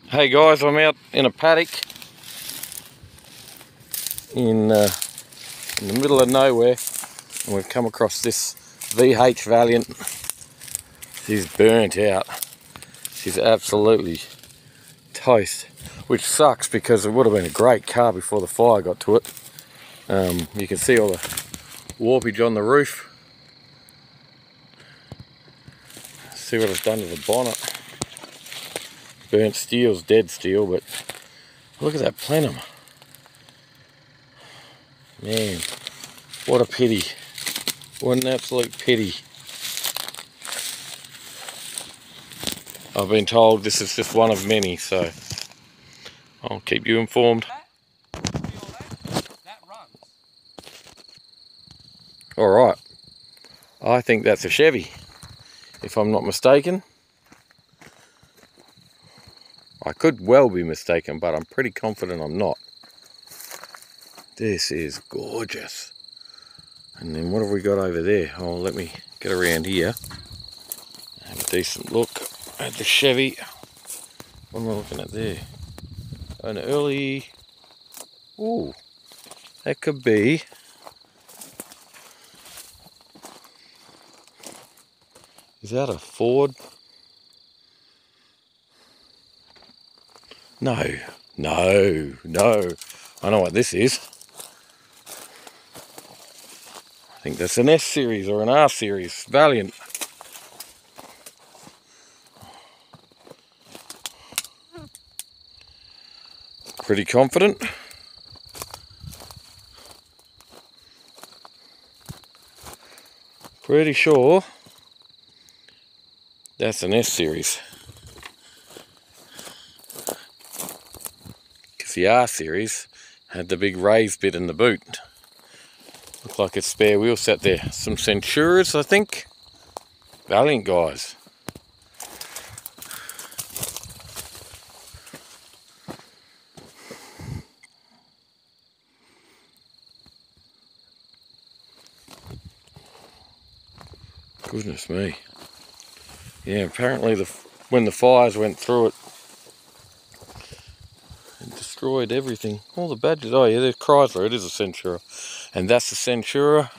Hey guys, I'm out in a paddock in the middle of nowhere, and we've come across this VH Valiant. She's burnt out. She's absolutely toast, which sucks because it would have been a great car before the fire got to it. You can see all the warpage on the roof. See what it's done to the bonnet. Burnt steel's dead steel, but look at that plenum. Man, what a pity. What an absolute pity. I've been told this is just one of many, so I'll keep you informed. Alright, I think that's a Chevy, if I'm not mistaken. I could well be mistaken, but I'm pretty confident I'm not. This is gorgeous. And then what have we got over there? Oh, let me get around here. Have a decent look at the Chevy. What am I looking at there? An early... Ooh, that could be... Is that a Ford? No. I know what this is. I think that's an S series or an R series Valiant. Pretty confident. Pretty sure that's an S series. Because the R series had the big raised bit in the boot. Looked like a spare wheel set there. Some Centuras, I think. Valiant guys. Goodness me. Yeah, apparently when the fires went through it, it destroyed everything. All the badges. Oh yeah, there's Chrysler. It is a Centura. And that's the Centura.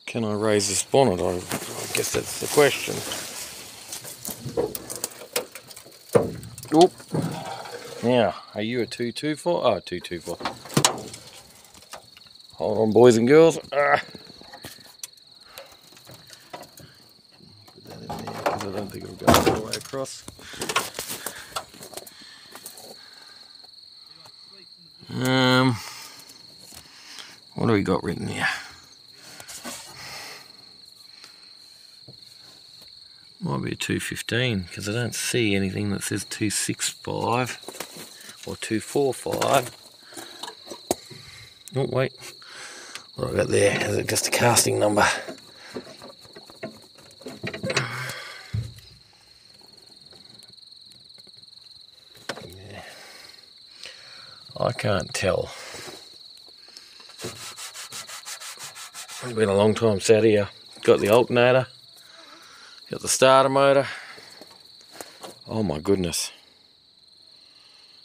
Can I raise this bonnet? I guess that's the question. Oop. Now, are you a 224? Oh, 224. Hold on, boys and girls. Put that in there because I don't think it'll go all the way across. What do we got written here? Might be a 215 because I don't see anything that says 265 or 245. Oh wait, what have I got there? Is it just a casting number? Yeah. I can't tell. It's been a long time sat here. Got the alternator. Got the starter motor. Oh my goodness.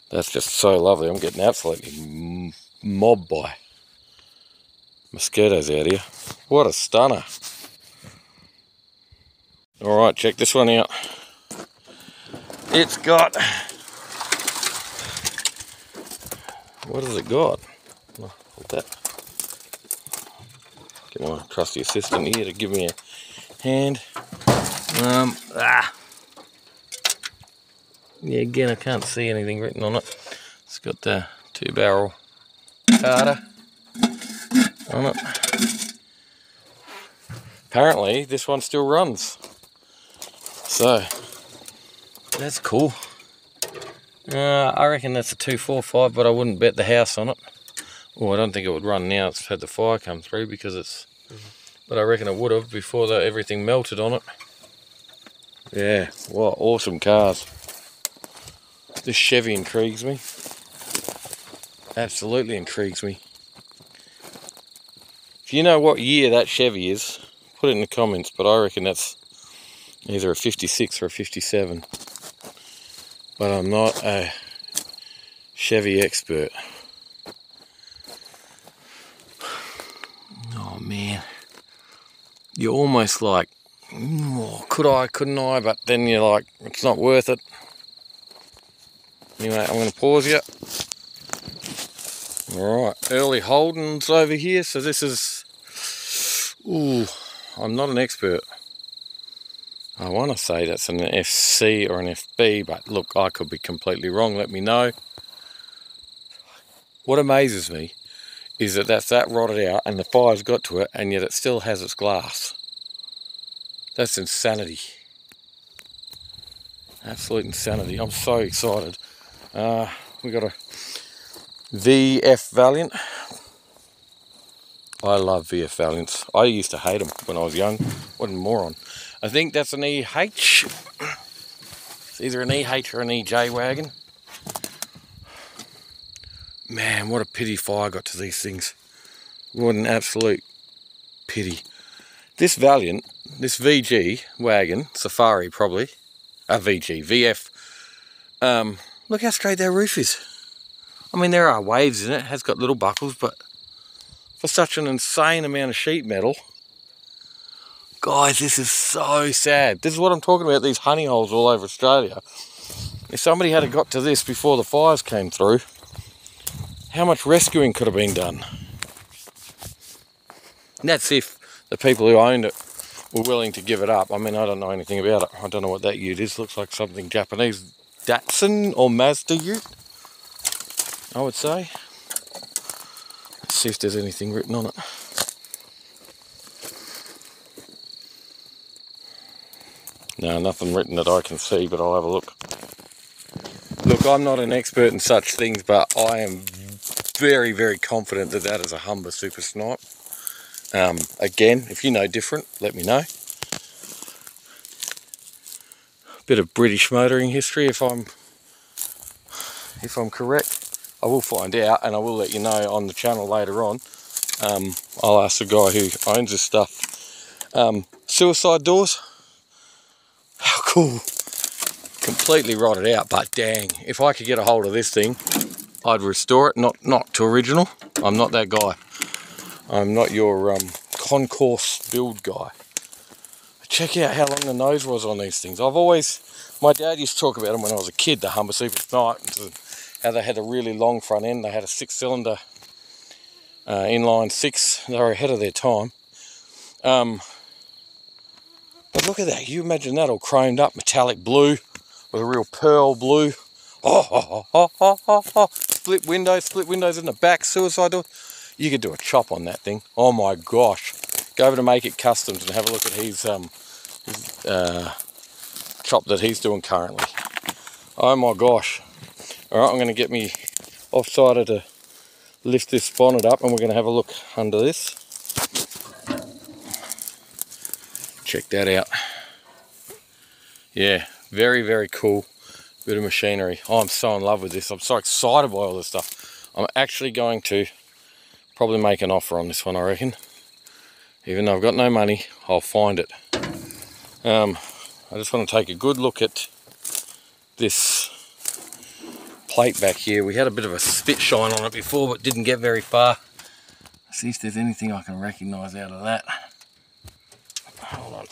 That's just so lovely. I'm getting absolutely mobbed by mosquitoes out here. What a stunner. Alright, check this one out. It's got... What has it got? Oh, hold that. Get my trusty assistant here to give me a hand. Yeah, again, I can't see anything written on it. It's got the 2-barrel Carter on it. Apparently, this one still runs. So, that's cool. I reckon that's a 245, but I wouldn't bet the house on it. Oh, I don't think it would run now. It's had the fire come through because it's... But I reckon it would have before everything melted on it. Yeah, what awesome cars. This Chevy intrigues me. Absolutely intrigues me. If you know what year that Chevy is, put it in the comments, but I reckon that's either a 56 or a 57. But I'm not a Chevy expert. Oh man, you're almost like, oh, could I, couldn't I, but then you're like, it's not worth it. Anyway, I'm going to pause you. Alright, early Holdens over here, so this is, ooh, I'm not an expert. I want to say that's an FC or an FB, but look, I could be completely wrong, let me know. What amazes me is that that's that rotted out and the fire's got to it, and yet it still has its glass. That's insanity. Absolute insanity. I'm so excited. We got a VF Valiant. I love VF Valiants. I used to hate them when I was young. What a moron. I think that's an EH. It's either an EH or an EJ wagon. Man, what a pity fire got to these things. What an absolute pity. This Valiant, this VG wagon, Safari probably, VF, look how straight that roof is. I mean, there are waves in it, it has got little buckles, but for such an insane amount of sheet metal, guys, this is so sad. This is what I'm talking about, these honey holes all over Australia. If somebody had got to this before the fires came through, how much rescuing could have been done? And that's if the people who owned it were willing to give it up. I mean, I don't know anything about it. I don't know what that ute is. Looks like something Japanese. Datsun or Mazda ute, I would say. Let's see if there's anything written on it. No, nothing written that I can see, but I'll have a look. Look, I'm not an expert in such things, but I am very, very confident that that is a Humber Super Snipe. Again, if you know different, let me know. Bit of British motoring history, if I'm correct. I will find out, and I will let you know on the channel later on. I'll ask the guy who owns this stuff. Suicide doors. How cool. Completely rotted out, but dang, if I could get a hold of this thing, I'd restore it. Not to original. I'm not that guy. I'm not your concourse build guy. Check out how long the nose was on these things. My dad used to talk about them when I was a kid, the Humber Super Snipe, how they had a really long front end. They had a 6-cylinder inline 6. They were ahead of their time. But look at that. You imagine that all chromed up, metallic blue with a real pearl blue. Split windows in the back, suicide door. You could do a chop on that thing. Oh my gosh. Go over to Make It Customs and have a look at his chop that he's doing currently. Oh my gosh. Alright, I'm going to get me off-sider to lift this bonnet up, and we're going to have a look under this. Check that out. Yeah, very, very cool bit of machinery. Oh, I'm so in love with this. I'm so excited by all this stuff. I'm actually going to probably make an offer on this one, I reckon. Even though I've got no money, I'll find it. I just want to take a good look at this plate back here. We had a bit of a spit shine on it before, but didn't get very far. Let's see if there's anything I can recognise out of that. Hold on.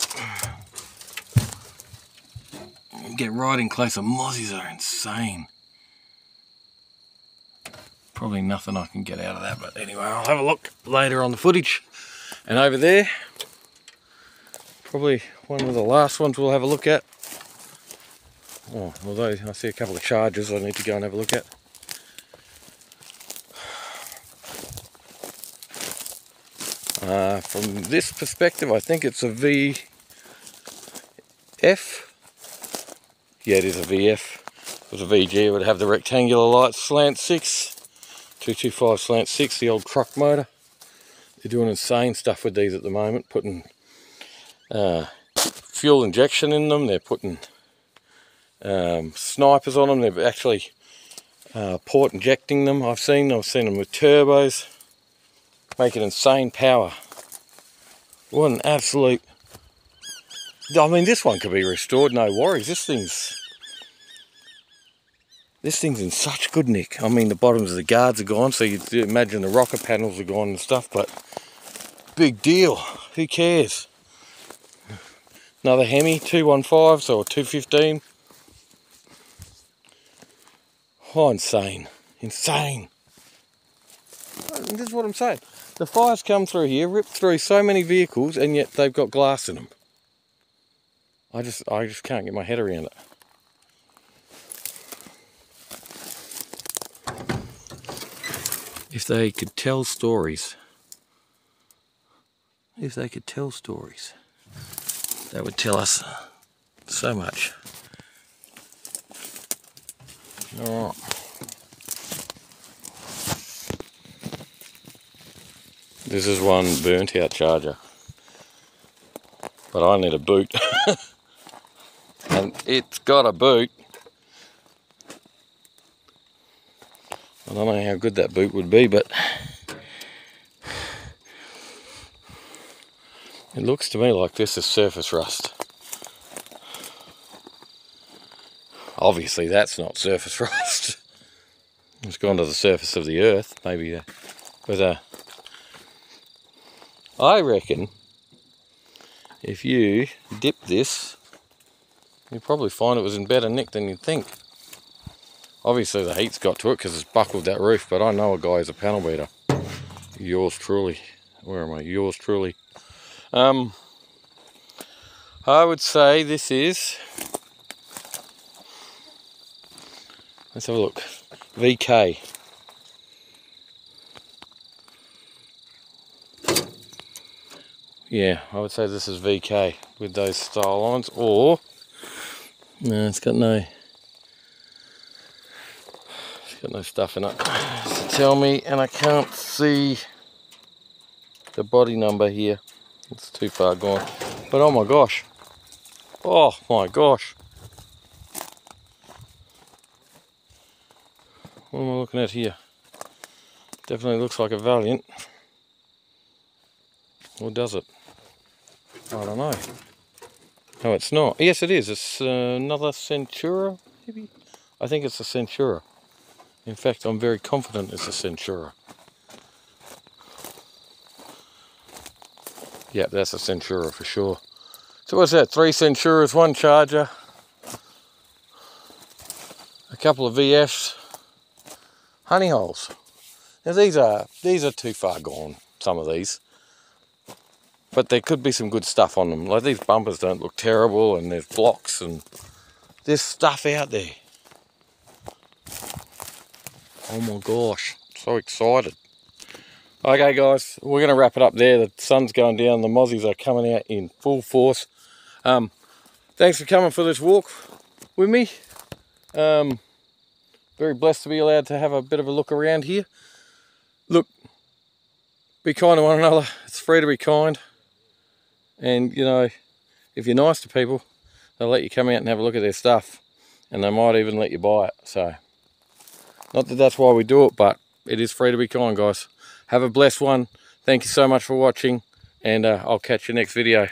Get right in close. The mozzies are insane. Probably nothing I can get out of that, but anyway, I'll have a look later on the footage. And over there, probably one of the last ones we'll have a look at. Oh, although I see a couple of charges I need to go and have a look at. From this perspective, I think it's a VF. Yeah, it is a VF. If it was a VG, it would have the rectangular lights, slant 6, 225 slant 6, the old truck motor. They're doing insane stuff with these at the moment, putting fuel injection in them. They're putting snipers on them. They're actually port injecting them. I've seen them with turbos, making insane power. What an absolute I mean, this one could be restored, no worries. This thing's in such good nick. I mean, the bottoms of the guards are gone, so you imagine the rocker panels are gone and stuff, but big deal. Who cares? Another Hemi, 215s or 215. Oh, insane. Insane. This is what I'm saying. The fire's come through here, ripped through so many vehicles, and yet they've got glass in them. I just can't get my head around it. If they could tell stories, that would tell us so much. Alright. This is one burnt out Charger, but I need a boot. And it's got a boot. I don't know how good that boot would be, but it looks to me like this is surface rust. Obviously that's not surface rust. It's gone to the surface of the earth, maybe. But I reckon if you dip this, you'll probably find it was in better nick than you'd think. Obviously the heat's got to it because it's buckled that roof, but I know a guy who's a panel beater. Yours truly. Where am I? Yours truly. I would say this is, let's have a look, VK. Yeah, I would say this is VK with those style lines, or no, it's got no stuff in it to tell me, and I can't see the body number here. It's too far gone. But oh my gosh. Oh my gosh. What am I looking at here? Definitely looks like a Valiant. Or does it? I don't know. No, it's not. Yes, it is. It's another Centura, maybe? I think it's a Centura. In fact, I'm very confident it's a Centura. Yeah, that's a Centura for sure. So what's that? 3 Centuras, 1 Charger, a couple of VFs, honey holes. Now these are too far gone, some of these. But there could be some good stuff on them. Like these bumpers don't look terrible, and there's blocks and there's stuff out there. Oh my gosh, so excited. Okay guys, we're going to wrap it up there. The sun's going down, the mozzies are coming out in full force. Thanks for coming for this walk with me. Very blessed to be allowed to have a bit of a look around here. Look, be kind to one another. It's free to be kind. And you know, if you're nice to people, they'll let you come out and have a look at their stuff. And they might even let you buy it. So, not that that's why we do it, but it is free to be kind, guys. Have a blessed one. Thank you so much for watching, and I'll catch you next video.